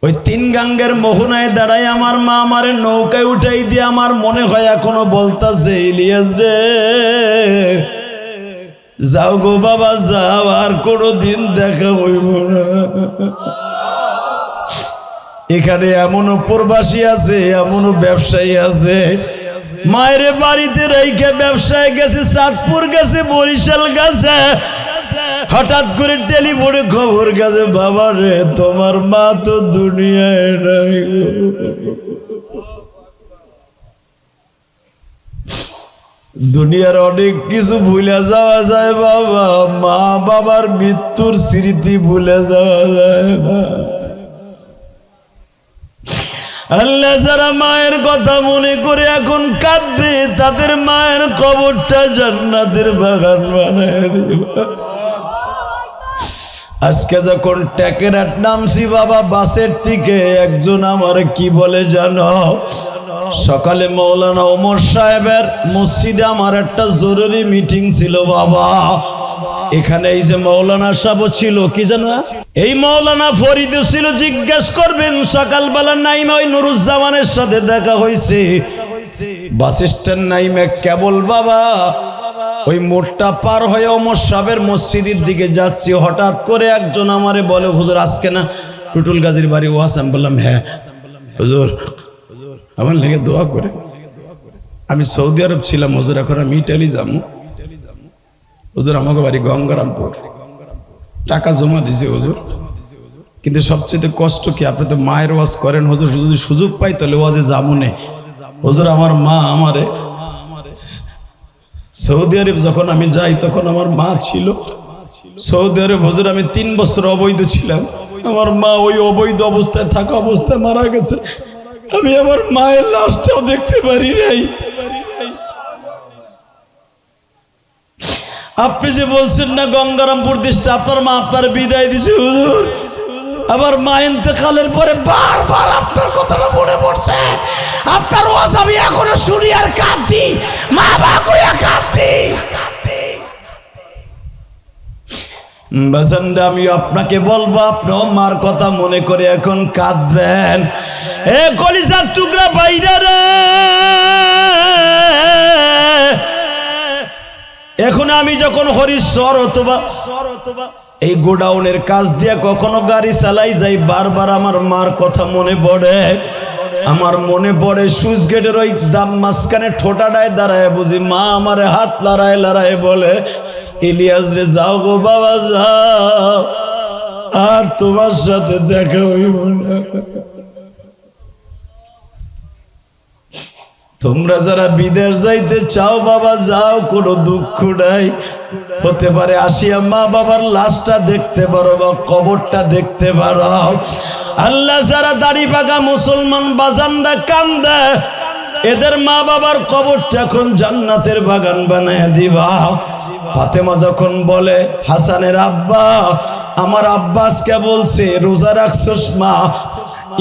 ওই তিন গাঙ্গের মোহনায় দাঁড়ায় আমার মা আমারে নৌকায় উঠাই দিয়ে আমার মনে হয় এখনো বলতাছে, ইলিয়াস রে যাও গো বাবা যাও, আর কোনোদিন দেখা হইব না। এখানে এমনও প্রবাসী আছে, এমনও ব্যবসায়ী আছে, মায়ের বাড়িতে রেখে ব্যবসায় গেছে, চাঁদপুর গেছে, বরিশাল গেছে, হঠাৎ করে টেলিফোনে খবর গেছে, বাবা রে তোমার মা তো দুনিয়ায় নাই। দুনিয়ার অনেক কিছু ভুলে যাওয়া যায় বাবা, মা বাবার মৃত্যুর স্মৃতি ভুলে যাওয়া যায় না। আল্লাহ যারা মায়ের কথা মনে করে এখন কাঁদবে, তাদের মায়ের কবরটা জান্নাতের বাগান বানায় দিবা। আজকে যখন টেকেরাট নামছি বাবা বাসের থেকে, একজন আমার কি বলে জানো, সকালে মৌলানা ওমর সাহেবের মসজিদে আমার একটা জরুরি মিটিং ছিল বাবা। এখানে এই যে মৌলানা সাহেব ছিল, কি জানো, এই মৌলানা ফরিদ ছিল, জিজ্ঞেস করবেন সকালবেলা নাইমে ওই নুরুজ্জামানের সাথে দেখা হয়েছে। বাস স্ট্যান্ড নাইমে কেবল বাবা ওই মোড়টা পার হয়ে ওমর সাহেবের মসজিদের দিকে যাচ্ছি, হঠাৎ করে একজন আমারে বলে, হুজুর আজকে না টুটুল গাজীর বাড়ি ওয়াজ? আমি বললাম হ্যাঁ হুজুর, আমার লেগে দোয়া করে। আমি সৌদি আরব ছিলাম হুজুর, এখন আমি ইটালি যাবো হুজুর, আমাকে বাড়ি গঙ্গারামপুর, টাকা জমা দিছে হুজুর, কিন্তু সবচেয়ে কষ্ট কি, আপনি তো মায়ের ওয়াজ করেন হুজুর, যদি সুযোগ পাই তাহলে ওয়াজে যাবো না হুজুর। আমার মা আমারে সৌদি আরব যখন আমি যাই তখন আমার মা ছিল সৌদি আরব হুজুর, আমি 3 বছর অবৈধ ছিলাম, আমার মা ওই অবৈধ অবস্থায় থাকা অবস্থায় মারা গেছে। আমি আমার মায়ের লাশটাও দেখতে পারি নাই। আপনি যে বলছেন না গঙ্গারামপুর দেশটা আপনার মা আপনার বিদায় দিছে হুজুর, আবার মা ইন্তেকালের পরে বারবার আপনার কথাটা মনে পড়ছে, আপনার ওয়াজ আমি এখনো শুনি আর কাঁদছি, মা বা কইয়া কাঁদছি। বাসানদা আমি আপনাকে বলবো, আপনিও মার কথা মনে করে এখন কাঁদবেন। এ কলিজার টুকরা বাইরা রে, এখন আমি যখন হরিশ্বর অথবা এই গোডাউনের কাজ দিয়ে কখনো গাড়ি চালাই যাই, বারবার আমার মার কথা মনে পড়ে। আমার মনে পড়ে সুইচ গেটের ওই দাম মাঝখানে ঠোঁটাটায় দাঁড়ায় বুঝি মা আমারে হাত লড়ায় লড়ায় বলে, ইলিয়াস রে যাও গো বাবা যাও, আর তোমার সাথে দেখা হইব না। তোমরা যারা বিদেশ যাইতে চাও বাবা যাও, কোনো দুঃখ নাই, হতে পারে আসিয়া মা বাবার লাশটা দেখতে পারো বা কবরটা দেখতে পারো। আল্লাহ যারা দাড়ি পাকা মুসলমান বাজানরা কান্দে, এদের মা বাবার কবরটা এখন জান্নাতের বাগান বানায় দিবা। ফাতেমা যখন বলে, হাসানের আব্বা, আমার আব্বাসকে বলছে রোজা রাখছস মা,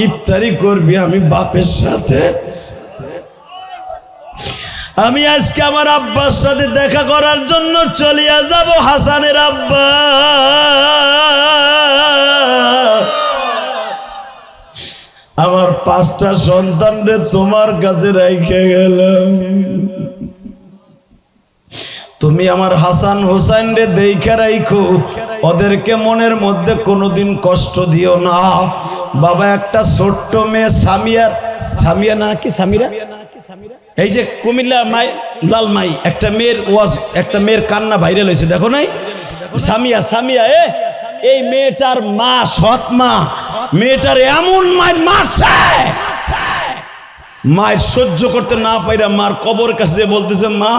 ইফতারি করবি আমি বাপের সাথে, আমি আজকে আমার আব্বার সাথে দেখা করার জন্য চলিয়া যাব। হাসানের আব্বা, আমার 5টা সন্তান রে তোমার কাছে রেখে গেলাম, তুমি আমার হাসান হোসেন রে দেখে রাখো, ওদেরকে মনের মধ্যে কোনোদিন কষ্ট দিও না। বাবা একটা ছোট্ট মেয়ে সামিয়া না কি সামিরা, এই যে কুমিল্লা মাই লালমাই একটা মেয়ের ওয়াজ, একটা মেয়ের কান্না ভাইরাল হয়েছে, দেখো নাই? সামিয়া এই মেয়েটার মা, সৎ মা, মেয়েটার এমন মায়ের মারছে, মায়ের সহ্য করতে না পাইরা মার কবর কাছে বলতেছে, মা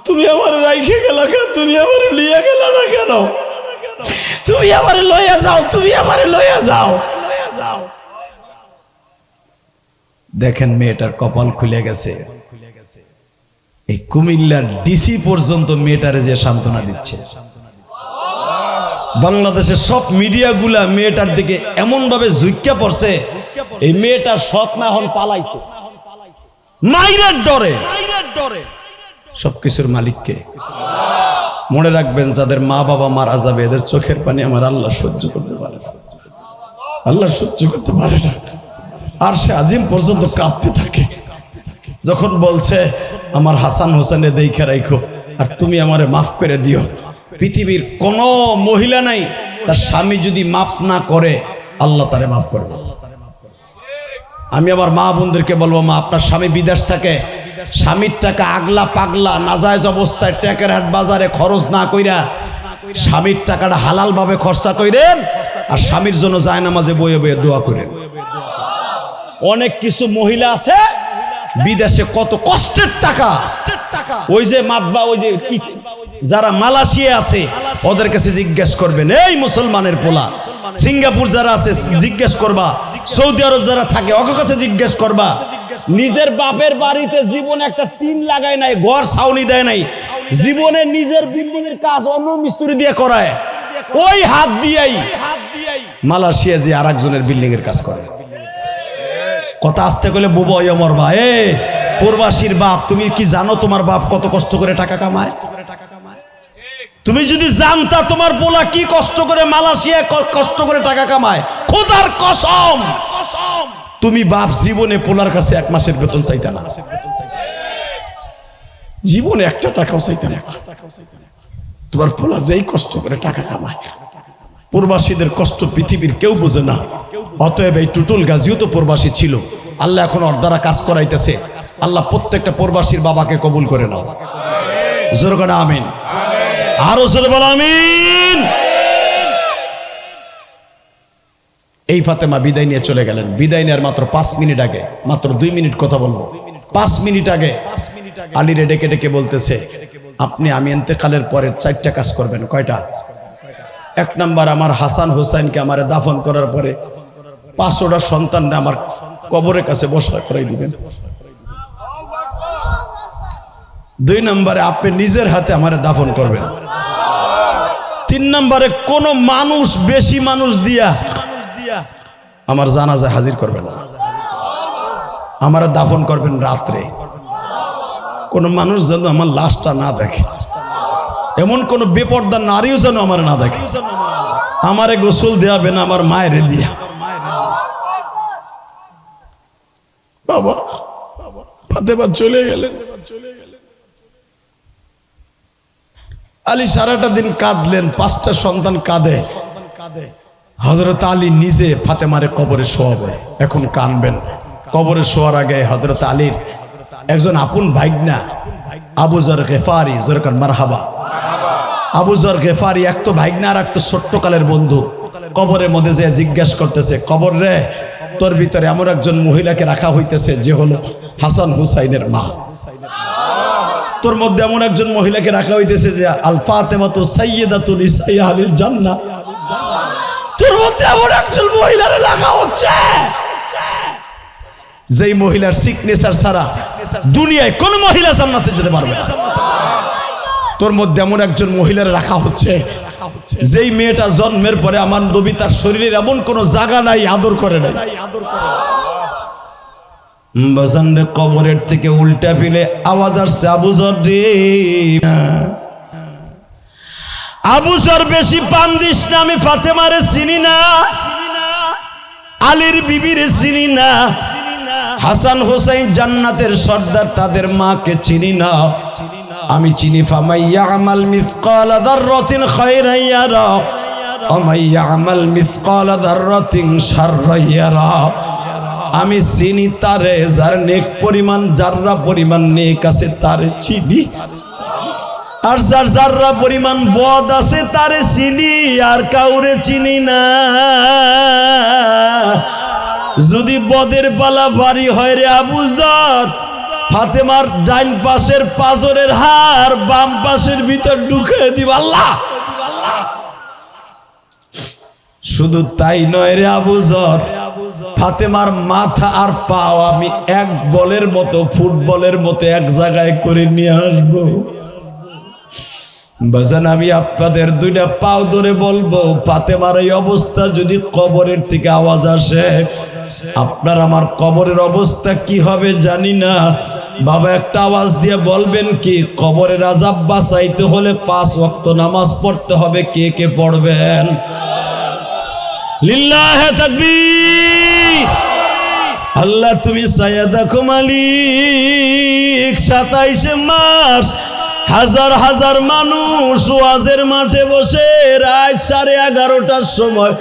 তুমি আমার রাইখে গেলা কেন, তুমি আমার লিয়ে গেলা না কেন, তুমি আমার লইয়া যাও, তুমি আমার লইয়া যাও। দেখেন মেয়েটার কপাল খুলে গেছে, এই কুমিল্লার ডিসি পর্যন্ত মেয়েটারে যে সান্ত্বনা দিচ্ছে। বাংলাদেশের সব মিডিয়াগুলা মেয়েটার দিকে এমন ভাবে ঝুঁকিয়া পড়ছে, এই মেয়েটার সৎ মা এখন পালাইছে মাইরের ডরে। সবকিছুর মালিককে মনে রাখবেন, যাদের মা বাবা মারা যাবে এদের চোখের পানি আমার আল্লাহ সহ্য করতে পারে। আল্লাহ সহ্য করতে পারে না, আর সে আজিম পর্যন্ত কাঁপতে থাকে। যখন বলছে আমার হাসান হোসেনে দেখে রাখো আর তুমি আমারে মাফ করে দিও। পৃথিবীর কোন মহিলা নাই তার স্বামী যদি মাফ না করে আল্লাহ তারে মাফ করবে। আমি আমার মা বোনদেরকে বলবো, মা আপনার স্বামী বিদেশ থাকে, স্বামীর টাকা আগলা পাগলা নাজায়েজ অবস্থায় টেকের হাট বাজারে খরচ না কইরা স্বামীর টাকাটা হালাল ভাবে খরচা কইরেন, আর স্বামীর জন্য জায়নামাজে বয়ে বয়ে দোয়া করেন। অনেক কিছু মহিলা আছে বিদেশে কত কষ্টের টাকা, ওই যে মাতবা ওই যে যারা মালয়েশিয়া আছে ওদের কাছে জিজ্ঞেস করবেন, এই মুসলমানের পোলা, সিঙ্গাপুর যারা আছে জিজ্ঞেস করবা, সৌদি আরব যারা থাকে ওদের কাছে জিজ্ঞেস করবা, নিজের বাপের বাড়িতে জীবনে একটা টিন লাগায় নাই, ঘর ছাউনি দেয় নাই, জীবনে নিজের বিল্ডিং এর কাজ অন্য মিস্ত্রি দিয়ে করায়, ওই হাত দিয়েই মালয়েশিয়া যে আরেকজনের বিল্ডিং এর কাজ করে। কথা আসতে গেলে বুবা মরবা। এ প্রবাসীর বাপ, তুমি কি জানো তোমার বাপ কত কষ্ট করে টাকা কামায়? তুমি যদি জানতা তোমার পোলা কি কষ্ট করে মালয়েশিয়া কষ্ট করে টাকা কামায়, খোদার কসম তুমি বাপ জীবনে পোলার কাছে এক মাসের বেতন চাইতে না, জীবনে একটা টাকাও চাইতে না। তোমার পোলা যেই কষ্ট করে টাকা কামায়, প্রবাসীদের কষ্ট পৃথিবীর কেউ বোঝে না। অতএব এই টুটুল গাজীও তো প্রবাসী ছিল, আল্লাহ এখন ওর দ্বারা কাজ করাইতেছে। আল্লাহ প্রত্যেকটা প্রবাসীর বাবাকে কবুল করে নাও। জোরে করে আমিন, আরো জোরে বলো আমিন। এই ফাতেমা বিদায় নিয়ে চলে গেলেন। বিদায় নেওয়ার মাত্র 5 মিনিট আগে, মাত্র 2 মিনিট কথা বলবো, 5 মিনিট আগে আলীরে ডেকে ডেকে বলতেছে, আপনি আমি ইন্তেকালের পরে 4টা কাজ করবেন। কয়টা? 1 নাম্বার, আমার হাসান হোসেনকে আমারে দাফন করার পরে 500টা সন্তানরা আমার কবরের কাছে বসা করাই দিবেন। 2 নম্বরে আপনি নিজের হাতে আমারে দাফন করবেন। 3 নম্বরে কোন মানুষ বেশি মানুষ দিয়া আমার জানাজায় হাজির করবেন না, আমারে দাফন করবেন রাত্রে। কোন মানুষ যেন আমার লাশটা না দেখে, এমন কোন বেপরদা নারীও যেন আমার না দেখে। আমারে গোসল দেওয়াবে না, আমার মায়ের দিয়া। বাবা ফাতেমা চলে গেলেন। আলী সারাটা দিন কাঁদলেন, 5টা সন্তান কাঁদে। হযরত আলী নিজে ফাতেমারে কবরে শোয়াবে। এখন কানবেন। কবরে শোয়ার আগে হযরত আলীর একজন আপন ভাইগনা আবু যর গেফারি, জোরকার মারহাবা। আবু যর গেফারি এক তো ভাইগনা আর এক তো ছোট্টকালের বন্ধু। কবরের মধ্যে যে জিজ্ঞেস করতেছে, কবর রে তোর ভিতরে এমন একজন মহিলাকে রাখা হইতেছে যে হলো হাসান হুসাইনের মা। তোর মধ্যে এমন একজন মহিলাকে রাখা হইতেছে যে আল ফাতেমাতু সাইয়্যিদাতু নিসাই আহলিল জান্নাহ। তোর মধ্যে এমন একজন মহিলারে রাখা হচ্ছে যেই মহিলার সিগনেচার ছাড়া দুনিয়ায় কোন মহিলা জান্নাতে যেতে পারবে না। তোর মধ্যে এমন একজন মহিলারে রাখা হচ্ছে যেই মেয়েটা জন্মের পরে আমার নবী তার শরীরের এমন কোন জায়গা নাই আদর করে নাই। বাজানরে কবরের থেকে উল্টা ফিলে আওয়াজ আসছে, আবু যর রে, আবু যর বেশি পান দিস না, আমি ফাতেমারে চিনি না, আলীর বিবিরে চিনি না, হাসান হোসেন জান্নাতের সর্দার তাদের মাকে চিনি না। আমি চিনি ফামাইয়া আমাল মিসকালা যাররাতিন খায়রান ইয়ারা ওয়া মাইয়া আমাল মিসকালা যাররাতিন শাররান ইয়ারা। আমি চিনি তারে যার নেক পরিমাণ জাররা পরিমাণ নেক আছে তারে চিনি, আর যার জাররা পরিমাণ বদ আছে তারে চিনি, আর কাউরে চিনি না। যদি বদের পালা ভারী হয় রে আবু যর, ফাতেমার ডাইন পাশের পাজরের হাড় বাম পাশের ভিতর ঢুকে দিব। আল্লাহ, শুধু তাই নয় রে আবু যর, ফাতেমার মাথা আর পাও আমি এক বলের মতো, ফুটবলের মতো এক জায়গায় করে নিয়ে আসবো। বাজান আমি আপনাদের 2টা পাও ধরে বলবো, ফাতেমার এই অবস্থা যদি কবরের থেকে আওয়াজ আসে, আপনার আমার কবরের অবস্থা কি হবে জানি না। বাবা একটা আওয়াজ দিয়ে বলবেন কি, কবরের আযাব বাঁচাইতে হলে 5 ওয়াক্ত নামাজ পড়তে হবে। কে কে পড়বেন? লিল্লাহে তাকবীর। আল্লাহ তুমি চাইয়া দেখো মালিক, 27 মার্চ হাজার হাজার মানুষ ওয়াজের মাঠে বসে রাত 11:30টার সময়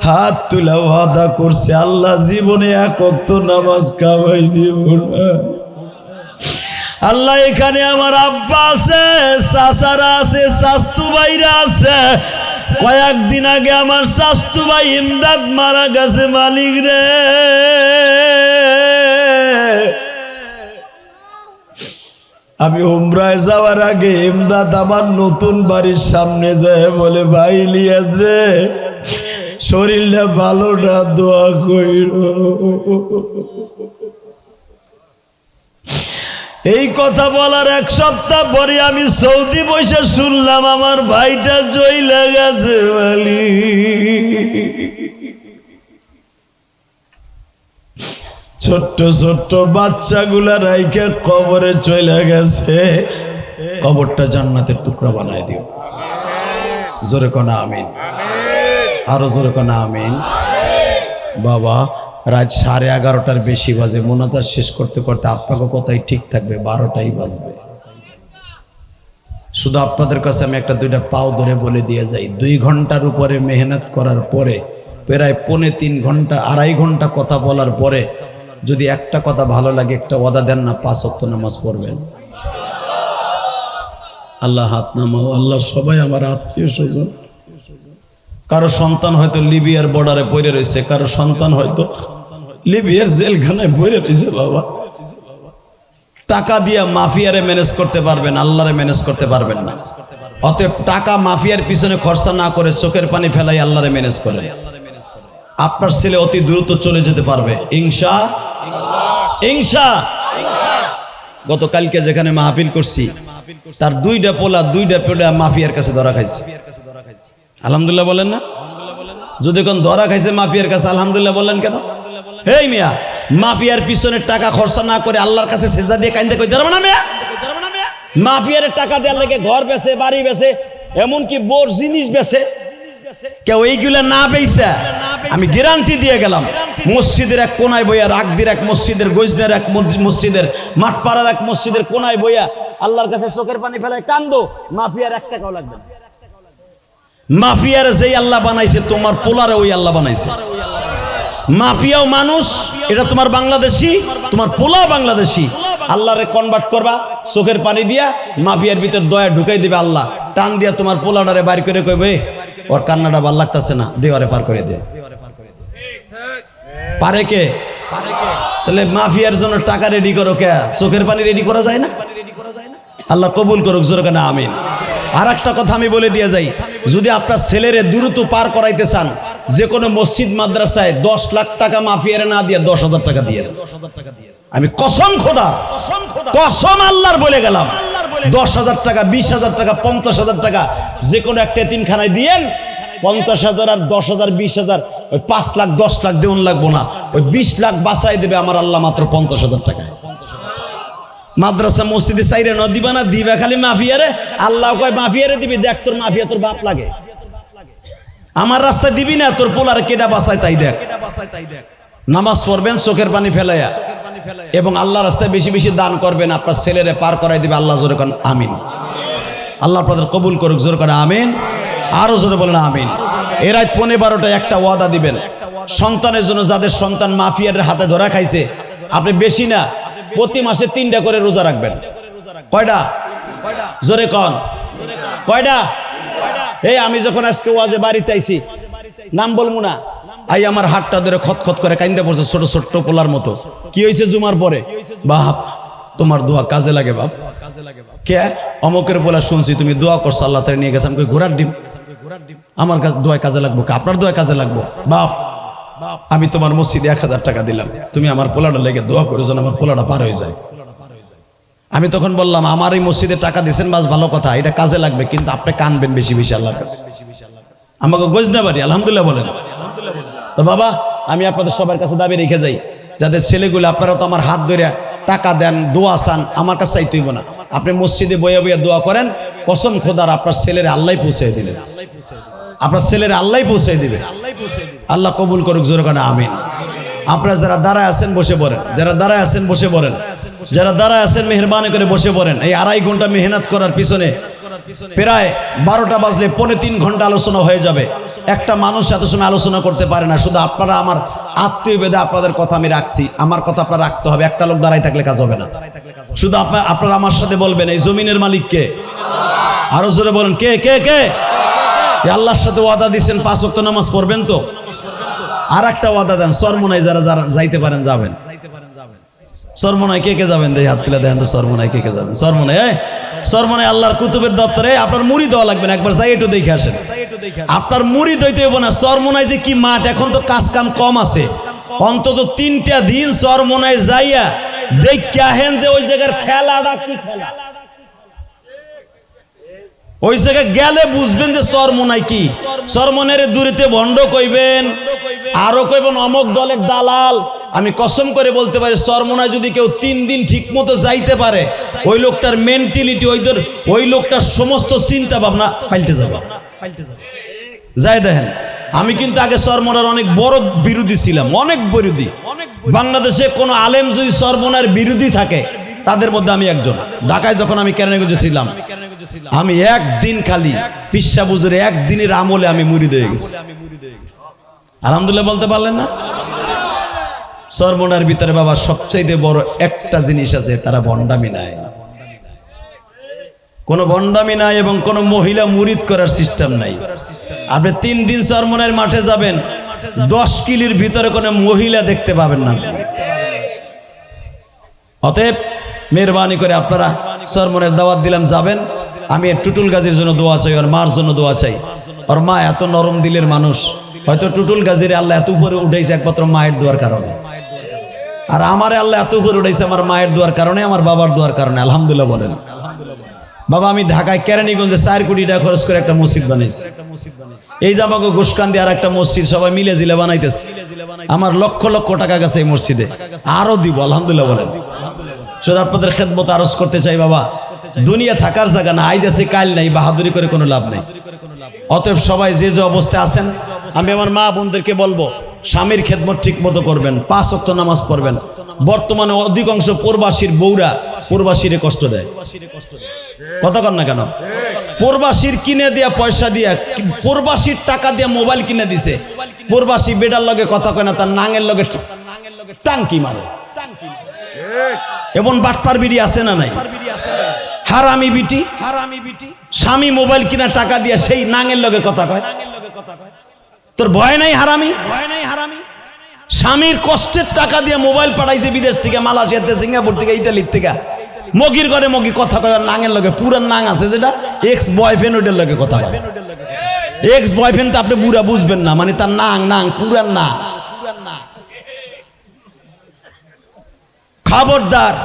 হাত তুলে ওয়াদা করছে, আল্লাহ জীবনে এক ওয়াক্ত নামাজ কামাই দিব না। আল্লাহ এখানে আমার আব্বা আছে, চাচারা আছে, চাস্তু ভাইরা আছে। কয়েকদিন আগে আমার চাস্তু ভাই ইমদাদ মারা গেছে মালিক রে। আমি উমরায় যাওয়ার আগে ইমদাদ আমার নতুন বাড়ির সামনে যায় বলে, ভাই ইলিয়াস রে শরীরটা ভালো না, দোয়া কইরো। এই কথা বলার 1 সপ্তাহ পরে আমি সৌদি বসে শুনলাম আমার ভাইটা জইলা গেছে মালিক। ছোট্ট ছোট্ট বাচ্চাগুলা রাইখে কবরে চলে গেছে। কবরটা জান্নাতের টুকরা বানায় দিও। জোরে কোনা আমিন, আরো জোরে কোনা আমিন। বাবা রাত 11:30টার বেশি বাজে, মোনাজাত শেষ করতে করতে আপনাকে কোথায় ঠিক থাকবে 12টাই বাজবে। শুধু আপনাদের কাছে আমি একটা দুইটা পাও ধরে বলে দিয়ে যাই, 2 ঘন্টার উপরে মেহনত করার পরে, প্রায় 3.5 ঘন্টা 2.5 ঘন্টা কথা বলার পরে যদি একটা কথা ভালো লাগে, একটা ওয়াদা দেন না 5 ওয়াক্ত নামাজ পড়বেন। আল্লাহ হাত নামাও। আল্লাহ সবাই আমার আত্মীয় স্বজন, কারো সন্তান হয়তো লিবিয়ার বর্ডারে পড়ে রয়েছে, কারো সন্তান হয়তো লিবিয়ার জেলখানায় পড়ে রয়েছে। বাবা টাকা দিয়ে মাফিয়ারে ম্যানেজ করতে পারবেন, আল্লাহরে ম্যানেজ করতে পারবেন না। অতএব টাকা মাফিয়ার পিছনে খরচা না করে চোখের পানি ফেলাই আল্লাহরে ম্যানেজ করে। আপনার ছেলে অতি দ্রুত চলে যেতে পারবে ইনশাআল্লাহ। গতকালকে যেখানে মাহফিল করছি, তার 2টা পোলা মাফিয়ার কাছে ধরা খাইছে। আলহামদুলিল্লাহ বলেন না? যদি কোন ধরা খাইছে মাফিয়ার কাছে আলহামদুলিল্লাহ বললেন কেন? এই মিয়া, মাফিয়ার পিছনে টাকা খরচা না করে আল্লাহর কাছে সেজদা দিয়ে কাইন্দে কই ধরব না মিয়া? মাফিয়ার টাকা দেওয়ার লাগে ঘর বেচে, বাড়ি বেচে, এমনকি বোর জিনিস বেচে। কেউ এইগুলা না বেচা, আমি গ্যারান্টি দিয়ে গেলাম, মসজিদের এক কোনায় বইয়া, রাগদির এক মসজিদের, গজনের এক মসজিদের, মাঠপাড়ার এক মসজিদের কোনায় বইয়া আল্লাহর কাছে চোখের পানি ফেলায় কান্দো, মাফিয়ার 1 টাকাও লাগবে না। মাফিয়ার যেই আল্লাহ বানাইছে, তোমার পোলারে ওই আল্লাহ বানাইছে। মাফিয়াও মানুষ, এটা তোমার বাংলাদেশি, তোমার পোলাও বাংলাদেশি। আল্লাহরে কনভার্ট করবা চোখের পানি দিয়া, মাফিয়ার ভিতর দয়া ঢুকাই দিবে আল্লাহ, টান দিয়া তোমার পোলাটারে বাইর করে কইবে, ওর কান্নাটা ভাল লাগতেছে না, দেওয়ারে পার করে দে। পারে কে? তাহলে মাফিয়ার জন্য টাকা রেডি করো কে? চোখের পানি রেডি করা যায় না? আল্লাহ কবুল করুক, জোরে কেন আমিন। আর একটা কথা আমি বলে দিয়ে যাই, যদি আপনার ছেলেরে দ্রুত পার করাইতে চান, যে কোনো মসজিদ মাদ্রাসায় 10 লাখ টাকা মাফিয়ারে না দিয়ে 10,000 টাকা দিয়ে, আমি কসম খোদা, কসম আল্লাহর বলে গেলাম, 10,000 টাকা, 20,000 টাকা, 50,000 টাকা যে কোনো একটা এতিমখানায় দিয়েন। 50,000 আর 10,000, 20,000, ওই 5 লাখ 10 লাখ দেউন লাগবো না, ওই 20 লাখ বাঁচাই দেবে আমার আল্লাহ মাত্র 50,000 টাকায়। মাদ্রাসা মসজিদে চাইরে ন দিবা না, দিবা খালি মাফিয়ারে। আল্লাহ কয় মাফিয়ারে দিবি, দেখ তোর মাফিয়া তোর বাপ লাগে। আমার রাস্তায় দিবি না, তোর পোলারে কেডা বাঁচায় তাই দেখ। নামাজ পড়বেন চোখের পানি ফেলাইয়া, এবং আল্লাহ রাস্তায় বেশি বেশি দান করবেন, আপনার ছেলেরে পার করাই দিবে আল্লাহ। জোরে করেন আমিন। আল্লাহ আপনাদের কবুল করুক, জোরে করেন আমিন। আরো জোরে বলেন আমিন। এর রাত 12:15টায় একটা ওয়াদা দিবেন সন্তানের জন্য, যাদের সন্তান মাফিয়ার হাতে ধরা খাইছে। আপনি বেশি না, প্রতি মাসে 3টা করে রোজা রাখবেন। কয়টা? জোরে কন কয়টা? এই আমি যখন আজকে ওয়াজে বাড়িতে আইছি, নাম বলবো না, আই আমার হাতটা ধরে খতখত করে কাইন্দা পড়ছে, ছোট ছোট পোলার মতো। কি হয়েছে জুমার পরে? বাপ তোমার দোয়া কাজে লাগে বাপ। কে? অমকের পোলা শুনছি তুমি দোয়া করছো, আল্লাহ তাআলা নিয়ে গেছে। আমি ঘোড়ার ডিম, আমার দোয়া কাজে লাগবো, আপনার দোয়া কাজে লাগবো। বাপ আমি তোমার মসজিদে 1000 টাকা দিলাম, তুমি আমার পোলাটা লেগে দোয়া করো যেন আমার পোলাটা পার হয়ে যায়। আমি তখন বললাম, আমার এই মসজিদে টাকা দিয়েছেন বাস ভালো কথা, এটা কাজে লাগবে, কিন্তু আপনি কানবেন বেশি বেশি আল্লাহর কাছে। আমাকে গজনা বাড়ি আলহামদুলিল্লাহ বলেন। তো বাবা আমি আপনাদের সবার কাছে দাবি রেখে যাই, যাদের ছেলেগুলো, আপনারা তো আমার হাত ধরে টাকা দেন, দোয়া চান, আমার কাছে চাইতেইব না। আপনি মসজিদে বইয়া বইয়া দোয়া করেন, কসম খোদার আপনার ছেলের আল্লাহ পৌঁছে দিলেন। আপনার ছেলের আল্লাহ পৌঁছে দিবে। আল্লাহ কবুল করুক, জোরে কানা আমিন। আপনারা যারা দাঁড়ায় আছেন বসে পড়েন, যারা দাঁড়ায় আছেন বসে পড়েন, যারা দাঁড়ায় আছেন মেহরবানি করে বসে পড়েন। এই 2.5 ঘন্টা মেহনত করার পিছনে প্রায় 12টা বাজলে 2.5 ঘন্টা আলোচনা হয়ে যাবে। একটা মানুষ এত সময় আলোচনা করতে পারে না। শুধু আপনারা আমার আত্মীয় বেদে আপনাদের কথা আমি রাখছি, আমার কথা আপনারা রাখতে হবে। একটা লোক দাঁড়াই থাকলে কাজ হবে না। শুধু আপনারা আমার সাথে বলবেন এই জমিনের মালিক কে? আরো জোরে বলেন কে কে কে? আল্লাহর সাথে ওয়াদা দিচ্ছেন 5 ওয়াক্ত নামাজ পড়বেন তো? আর একটা ওয়াদা দেন, চরমোনাই যারা যারা যাইতে পারেন যাবেন। চরমোনাই কে কে যাবেন? দেই হাত তুলে দেখেন তো, চরমোনাই কে কে যাবেন? চরমোনাই আল্লাহর কুতুবের দপ্তরে আপনার মুড়ি দেওয়া লাগবে না, একবার যাই একটু দেখে আসেন। আপনার মুড়ি দইতে হইব না। চরমোনাই যে কি মাঠ, এখন তো কাজ কাম কম আছে, অন্তত 3টা দিন চরমোনাই যাইয়া দেখে আহেন যে ওই জায়গার খেলাটা কি খেলা। ওই জায়গায় গেলে বুঝবেন যে চরমোনাই কি। চরমোনাইরে দূরেতে ভণ্ড কইবেন, আরো কইবেন অমক দলের দালাল। আমি কসম করে বলতে পারি চরমোনাই যদি কেউ 3 দিন ঠিক মতো যাইতে পারে, ওই লোকটার মেন্টালিটি, ওই লোকটার সমস্ত চিন্তা ভাবনা পাল্টে যাবে। যাই দেখেন, আমি কিন্তু আগে চরমোনার অনেক বড় বিরোধী ছিলাম, অনেক বিরোধী। বাংলাদেশে কোনো আলেম যদি চরমোনার বিরোধী থাকে তাদের মধ্যে আমি একজন। ঢাকায় যখন আমি কেরানীগঞ্জে ছিলাম, আমি একদিন খালি পিসা বুজুরে একদিনের আমলে আমি মুরিদ হয়ে গেছি। আলহামদুলিল্লাহ বলতে পারলেন না? চরমোনার ভিতরে বাবা সবচাইতে বড় একটা জিনিস আছে, তারা ভণ্ডামি নাই, কোনো ভণ্ডামি নাই এবং কোনো মহিলা মুরিদ করার সিস্টেম নাই। আপনি 3 দিন চরমোনার মাঠে যাবেন, 10 কিলোর ভিতরে কোনো মহিলা দেখতে পাবেন না। অতএব মেহরবানি করে আপনারা চরমোনার দাওয়াত দিলাম, যাবেন। আমি টুটুল গাজীর জন্য দোয়া চাই, ওর মার জন্য দোয়া চাই। ওর মা এত নরম দিলের মানুষ, হয়তো টুটুল গাজীর আল্লাহ এত উপরে উঠেছে একমাত্র মায়ের দোয়ার কারণে। আর আমারে আল্লাহ এত উপরে উঠেছে আমার মায়ের দোয়ার কারণে, আমার বাবার দোয়ার কারণে। আলহামদুলিল্লাহ বলেন। বাবা আমি ঢাকায় কেরানীগঞ্জে 4 কোটি টাকা খরচ করে একটা মসজিদ বানাইছি। এই যে আমাকে ঘুষকান্দি আর একটা মসজিদ সবাই মিলে জিলে বানাইতেছে। আমার লক্ষ লক্ষ টাকা গেছে এই মসজিদে, আরো দিব। আলহামদুলিল্লাহ বলেন। শুধু আপনাদের খেদমত আরজ করতে চাই বাবা, দুনিয়া থাকার জায়গা না, আইজ আছে কাল নাই, বাহাদুরি করে কোনো লাভ নেই। অতএব সবাই যে যে অবস্থায় আছেন, আমি আমার মা বোনদেরকে বলবো স্বামীর খেদমত ঠিক মতো করবেন, 5 ওয়াক্ত নামাজ পড়বেন। বর্তমানে অধিকাংশ প্রবাসীর বউরা প্রবাসীরে কষ্ট দেয়। কথা কন না কেন? প্রবাসীর কিনে দিয়া পয়সা দিয়া, প্রবাসীর টাকা দিয়া মোবাইল কিনে দিছে, প্রবাসী বেটার লগে কথা কয় না, তার নাঙের লগে টাঙ্কি মারে। এবং বাটপার বিড়ি আছে না নাই? হারামি বিটি, স্বামী মোবাইল কিনা টাকা দিয়া সেই নাঙের লগে কথা কয়। তোর ভয় নাই হারামি? স্বামীর কষ্টের টাকা দিয়ে মোবাইল পাঠাইছে বিদেশ থেকে, মালয়েশিয়াতে, সিঙ্গাপুর থেকে, ইটালির থেকে। মগির ঘরে মগি কথা কয়, নাঙের লগে পুরান নাং আছে যেটা এক্স বয়ফ্রেন্ড, ওটার লগে কথা কয়। এক্স বয়ফ্রেন্ড তো আপনি বুড়া বুঝবেন না, মানে তার নাং পুরান না। খবরদার,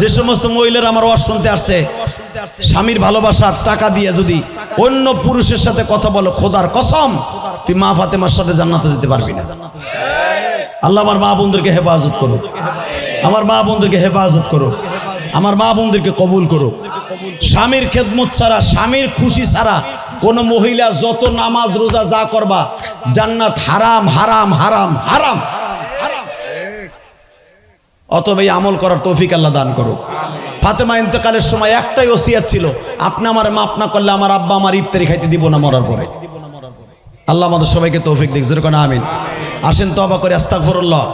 যে সমস্ত মহিলারা আমার ওয়াজ শুনতে আসছে, স্বামীর ভালোবাসার টাকা দিয়ে যদি অন্য পুরুষের সাথে কথা বলো, খোদার কসম তুই মা ফাতেমার সাথে জান্নাতে যেতে পারবি না। আল্লাহ আমার মা বোনদেরকে হেফাজত করো, আমার মা বোনদেরকে হেফাজত করো, আমার মা বোনদেরকে কবুল করো। স্বামীর খেদমত ছাড়া, স্বামীর খুশি ছাড়া কোন মহিলা যত নামাজ রোজা যা করবা, জান্নাত হারাম হারাম হারাম হারাম। অতএব এই আমল করার তৌফিক আল্লাহ দান করো। ফাতেমা ইন্তেকালের সময় একটাই ওসিয়ত ছিল, আপনি আমার মাফ না করলে আমার আব্বা আমার ইফতারি খাইতে দিব না মরার পরে। আল্লাহ আমাদের সবাইকে তৌফিক দিক, জোরে কোন আমিন। আসেন তওবা করে আস্তাগফিরুল্লাহ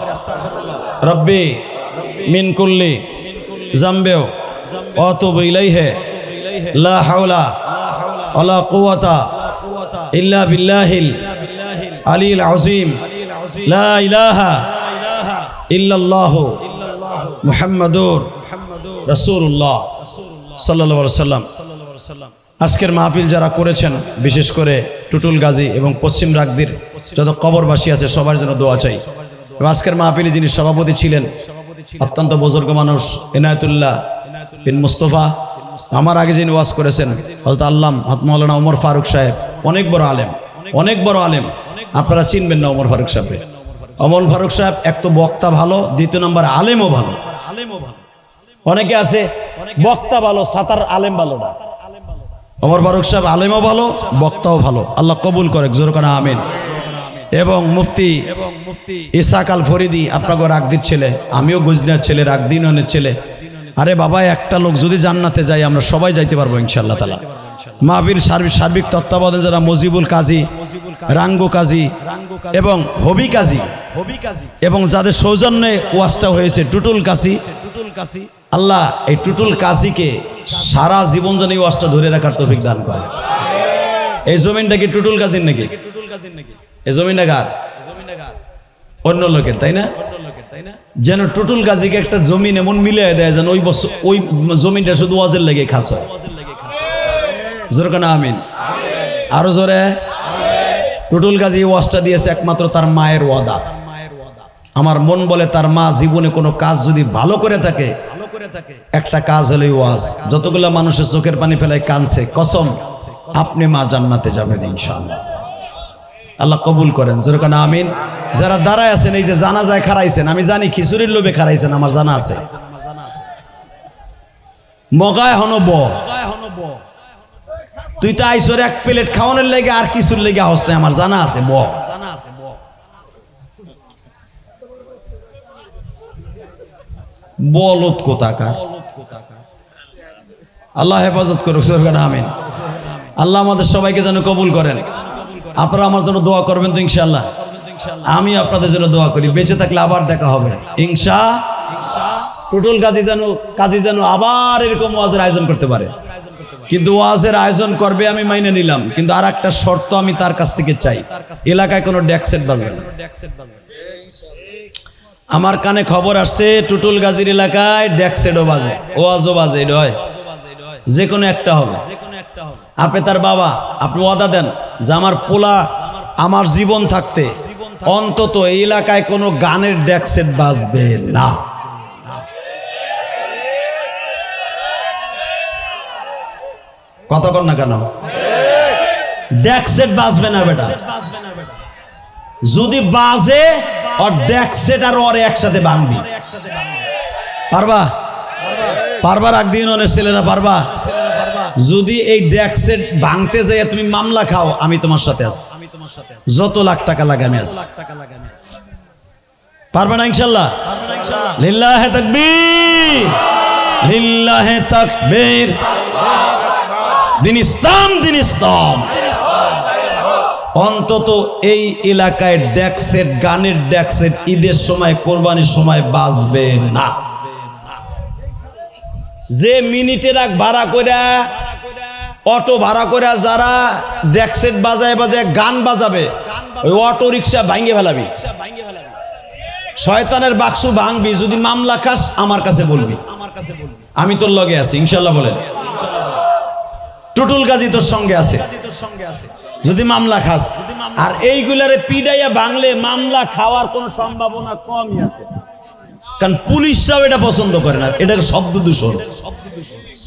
রব্বি মিন কুল্লি জামবিও ওয়া আতুবু ইলাইহি লা হাওলা ওয়ালা কুওয়াতা ইল্লা বিল্লাহিল আলিয়্যিল আযীম লা ইলাহা ইল্লাল্লাহু মুহাম্মাদুর রাসূলুল্লাহ সাল্লাল্লাহু আলাইহি ওয়াসাল্লাম। আজকের মাহফিল যারা করেছেন, বিশেষ করে টুটুল গাজী এবং পশ্চিম রাগদির যত কবরবাসী আছে সবার জন্য দোয়া চাই। এবং আজকের মাহফিলে যিনি সভাপতি ছিলেন, অত্যন্ত বুজুর্গ মানুষ, ইনায়েতুল্লাহ বিন মুস্তফা, আমার আগে যিনি ওয়াজ করেছেন হযরত আল্লামা মাওলানা ওমর ফারুক সাহেব, অনেক বড় আলেম, অনেক বড় আলেম। আপনারা চিনবেন না ওমর ফারুক সাহেব। ওমর ফারুক সাহেব এক তো বক্তা ভালো, দ্বিতীয় নম্বর আলেমও ভালো। অনেকে আছে বক্তা ভালো, সাতার আলেম ভালো না। ওমর ফারুক সাহেব আলেমও ভালো, বক্তাও ভালো, আল্লাহ কবুল করে, জোর করে আমিন। এবং মুফতি ইসাক আল ফরিদি আপনাকে রাগদির ছেলে, আমিও গুজরার ছেলে, রাগদিনের ছেলে। আরে বাবা, একটা লোক যদি জান্নাতে যায় আমরা সবাই যাইতে পারবো ইনশাআল্লাহ তাআলা। মাহফিল সার্বিক তত্ত্বাবধান যারা মজিবুল কাজী, রাঙ্গু কাজী এবং হবি কাজী, এবং যাদের সৌজন্যে ওয়াজটা হয়েছে টুটুল কাজী, আল্লাহ এই টুটুল কাজীকে সারা জীবন যেন এই ওয়াজটা ধরে রাখার তৌফিক দান করে। এই জমিনটা কি টুটুল কাজীর নাকি? এই জমিনটা কার? অন্য লোকের, তাই না? যেন টুটুল কাজীকে একটা জমিন এমন মিলিয়ে দেয় যেন ওই বছর ওই জমিনটা শুধু ওয়াজের লেগে খাস হয়। জোরে কানা আমিন। আরো জোরে। টুটুল কাজী ওয়াজটা দিয়েছে একমাত্র তার মায়ের ওয়াদা। আমার মন বলে তার মা জীবনে কোনো কাজ যদি ভালো করে থাকে, একটা কাজ হলে ওয়াজ। যতগুলা মানুষের চোখের পানি ফেলায় কানছে, কসম আপনি মা জান্নাতে যাবেন ইনশাআল্লাহ। আল্লাহ কবুল করেন, জোরে কানা আমিন। যারা দাঁড়ায় আছেন, এই যে জানাজায় খারাইছেন, আমি জানি খিচুড়ির লোভে খারাইছেন, আমার জানা আছে। মগায় হনব, তুই তো আইসর এক প্লেট খাওয়ানোর লেগে আর কিছুর লেগে আহস নাই, আমার জানা আছে। বলত কোথাকার। আল্লাহ হেফাজত করুক, আমিন। আল্লাহ আমাদের সবাইকে যেন কবুল করেন। আপনারা আমার জন্য দোয়া করবেন তো ইনশাআল্লাহ? আমি আপনাদের জন্য দোয়া করি, বেঁচে থাকলে আবার দেখা হবে ইনশাআল্লাহ। টুটুল কাজী যেন আবার এরকম ওয়াজের আয়োজন করতে পারে। কিন্তু ওয়াজের আয়োজন করবে আমি মাইনে নিলাম, কিন্তু আর একটা শর্ত আমি তার কাছ থেকে চাই, এলাকায় কোনো ডেক সেট বাজবে না। আমার কানে খবর আসছে টুটুল গাজীর এলাকায় ডেক সেটও বাজে, ওয়াজও বাজে, এটা হয় যে কোনো একটা হবে। আপনি তার বাবা, আপনি ওয়াদা দেন যে আমার পোলা আমার জীবন থাকতে অন্তত এই এলাকায় কোনো গানের ডেক সেট বাজবে না। কতক্ষণ না কেন ডেক সেট বাজবে না বেটা। যদি বাজে আর ডেক সেট আর ওরে একসাথে ভাঙবি, পারবা? পারবা? একদিন অনেক ছেলেরা পারবা? যদি এই ডেক সেট ভাঙতে যাই তুমি মামলা খাও, আমি তোমার সাথে আছি, যত লাখ টাকা লাগে আমি আছি। পারবে না ইনশাআল্লাহ? লিল্লাহে তাকবীর, লিল্লাহে তাকবীর। দিন ইসলাম, দিন ইসলাম। অন্তত এই এলাকায় ডেক সেট, গানের ডেক সেট ঈদের সময়, কোরবানির সময় বাজবে না। যে মিনিটের আগ ভাড়া করে, অটো ভাড়া করে যারা ডেক সেট বাজায় বাজায় গান বাজাবে, ওই অটো রিক্সা ভাঙ্গে ফেলাবি, শয়তানের বাক্স ভাঙবি। যদি মামলা খাস আমার কাছে বলবি, আমি তোর লগে আছি ইনশাআল্লাহ। বলেন টুটুল গাজী তোর সঙ্গে আছে যদি মামলা খাস। আর এইগুলারে পিডাইয়া বাংলে মামলা খাওয়ার কোন সম্ভাবনা কমই আছে, কারণ পুলিশরাও এটা পছন্দ করে না, এটা শব্দ দূষণ।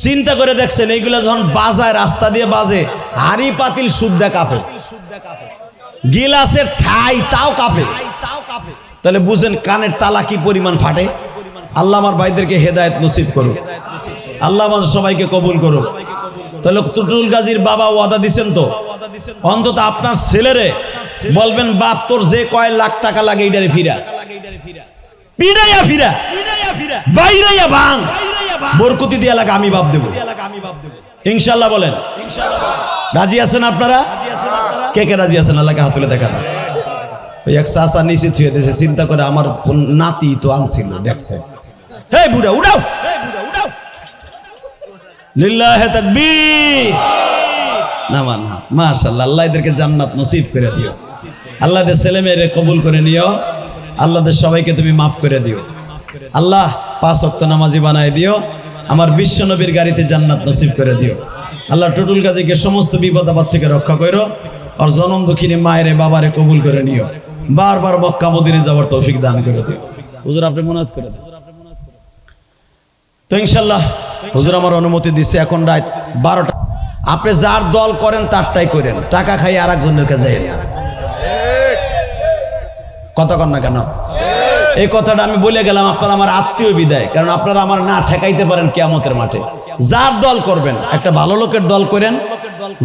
চিন্তা করে দেখছেন এইগুলা যখন বাজায়, রাস্তা দিয়ে বাজে, হাড়ি পাতিল শুদ্ধা কাঁপে, গিলাসের ঠাই তাও কাঁপে, তাহলে বুঝেন কানের তালা কি পরিমাণ ফাটে। আল্লাহ আমার ভাইদেরকে হেদায়েত নসিব করুক, আল্লাহ আমাদের সবাইকে কবুল করুক। তাহলে টুটুল গাজীর বাবা ওয়াদা দিছেন তো, অন্তত আপনার ছেলেরে বলবেন বাপ তোর যে কয় লাখ টাকা লাগে এইটারে ফিরা, পিড়াইয়া ফিরা, বাইরাইয়া ভাঙ, বরকতি দিয়া লাগে আমি বাপ দেব ইনশাআল্লাহ। বলেন রাজি আছেন আপনারা? কে কে রাজি আছেন? আল্লাহকে হাত তুলে দেখা যায়। ওই এক চাচা নিচে থুয়ে দিয়েছে, চিন্তা করে আমার নাতি তো আনছিল দেখছে। হে বুড়া উঠাও, লিল্লাহে তাকবীর। না মানা, মাশাআল্লাহ, আল্লাহ এদেরকে জান্নাত নসিব করে দিও, আল্লাহ এদের ছেলে মেয়েরে কবুল করে নিও, আল্লাহ এদের সবাইকে তুমি মাফ করে দিও, আল্লাহ 5 ওয়াক্ত নামাজি বানায় দিও, আমার বিশ্ব নবীর গাড়িতে জান্নাত নসিব করে দিও। আল্লাহ টুটুল গাজীকে সমস্ত বিপদ আপদ থেকে রক্ষা করো, আর জনম দুঃখিনী মায়েরে বাবারে কবুল করে নিও, বারবার মক্কা মদিনায় যাওয়ার তৌফিক দান করে দিও। হুজুর আপনি মুনাত করে দেন তো ইনশাআল্লাহ। হুজুর আমার অনুমতি দিচ্ছে, এখন রাত 12টা। আপনি যার দল করেন তারটাই করেন, টাকা খাই আর একজনের কাছে যাই। কতক্ষণ না কেন এই কথাটা আমি বলে গেলাম, আপনারা আমার আত্মীয় বিদায়, কারণ আপনারা আমার না ঠেকাইতে পারেন কিয়ামতের মাঠে। যার দল করবেন একটা ভালো লোকের দল করেন,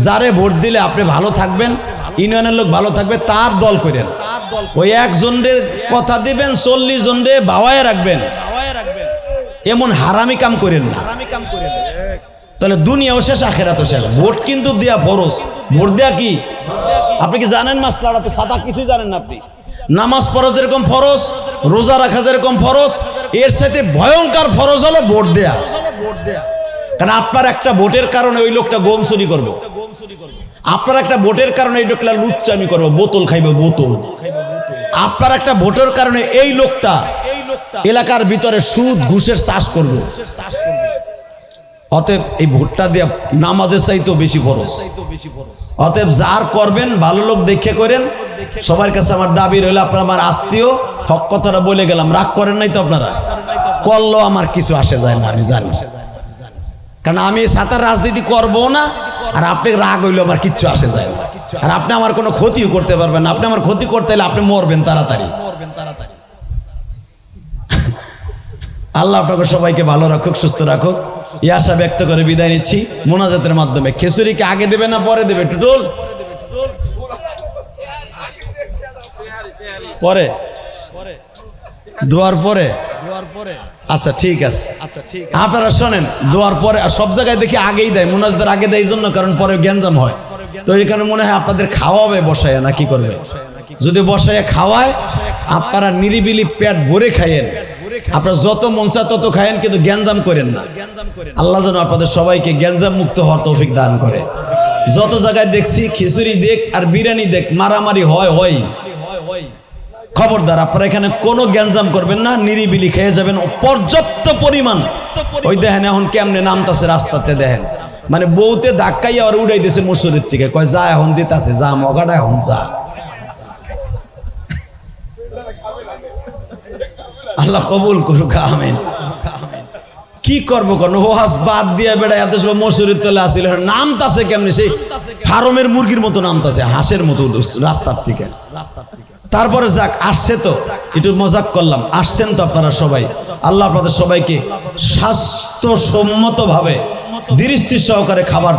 যারে ভোট দিলে আপনি ভালো থাকবেন, ইউনিয়নের লোক ভালো থাকবে, তার দল করেন। ওই একজন রে কথা দিবেন, 40 জন রে ভাওয়ায় রাখবেন, এমন হারামি কাম করেন না। তাহলে দুনিয়াও শেষ, আখেরাতও শেষ। ভোট কিন্তু দেয়া ফরজ। ভোট দেয়া কি আপনি কি জানেন? মাসলাটা তো সাদা, কিছুই জানেন না আপনি। নামাজ পড়া যেরকম ফরজ, রোজা রাখা যেরকম ফরজ, এর সাথে ভয়ঙ্কর ফরজ হলো ভোট দেয়া। কারণ আপনার একটা ভোটের কারণে ওই লোকটা গম চুরি করবে, আপনার একটা ভোটের কারণে এই লোকটা লুচ্চামি করবে, বোতল খাইবে, বোতল। আপনার একটা ভোটের কারণে এই লোকটা এলাকার ভিতরে সুদ ঘুষের চাষ করবে। অতএব এই ভোটটা দিয়ে নামাজের চাইতেও বেশি ফরজ। অতএব যার করবেন ভালো লোক দেখে করেন। সবার কাছে আমার দাবি রইল, আপনারা আমার আত্মীয়, হক কথাটা বলে গেলাম, রাগ করেন নাই তো? আপনারা করলেও আমার কিছু আসে যায় না, আমি জানি, কারণ আমি সাঁতার রাজনীতি করবো না। আর আপনি রাগ হইলে আমার কিচ্ছু আসে যায় না। আর আপনি আমার কোনো ক্ষতিও করতে পারবেন না। আপনি আমার ক্ষতি করতে হলে আপনি মরবেন তাড়াতাড়ি। আল্লাহ আপনাকে সবাইকে ভালো রাখুক, সুস্থ রাখুক, এই আশা ব্যক্ত করে বিদায় নিচ্ছি মোনাজাতের মাধ্যমে। খিচুড়িকে আগে দেবে না পরে দেবে? টুটুল পরে, দোয়ার পরে। আচ্ছা ঠিক আছে, আপনারা শোনেন, দোয়ার পরে। আর সব জায়গায় দেখি আগেই দেয়, মোনাজাতের আগে দেয় এই জন্য, কারণ পরে গ্যাঞ্জাম হয়। তো এখানে মনে হয় আপনাদের খাওয়াবে বসায়, না কি করবে? যদি বসায় খাওয়ায়, আপনারা নিরিবিলি পেট ভরে খাইয়েন, আপনারা যত মন চায় তত খায়েন, কিন্তু গ্যাঞ্জাম করেন না। আল্লাহ যেন আপনাদের সবাইকে গ্যাঞ্জাম মুক্ত হওয়ার তৌফিক দান করে। যত জায়গায় দেখছি খিচুড়ি দেখ আর বিরিয়ানি দেখ, মারামারি হয়। খবরদার, আপনারা এখানে কোনো গ্যাঞ্জাম করবেন না, নিরিবিলি খেয়ে যাবেন পর্যাপ্ত পরিমাণ। ওই দেখেন এখন কেমনে নামতাছে রাস্তাতে, দেখেন মানে বউতে ধাক্কাইয়া আর উড়াই দিয়েছে মসুরের থেকে, কয় যা এখন দিতাছে, যা মগাটা এখন যা। আল্লাহ কবুল করুক, আমিন। কি করবো কোন ওয়াজ বাদ দিয়ে বেড়া এত সময় মসুরির তলে আসিল, নামতাছে কেমনে সেই ফার্মের মুরগির মতো নামতাছে, হাঁসের মতো রাস্তার থেকে। তারপরে যাক, আসছে তো, একটু মজাক করলাম, আসছেন তো আপনারা সবাই। আল্লাহ আপনাদের সবাইকে স্বাস্থ্যসম্মত ভাবে দৃষ্টি সহকারে খাবার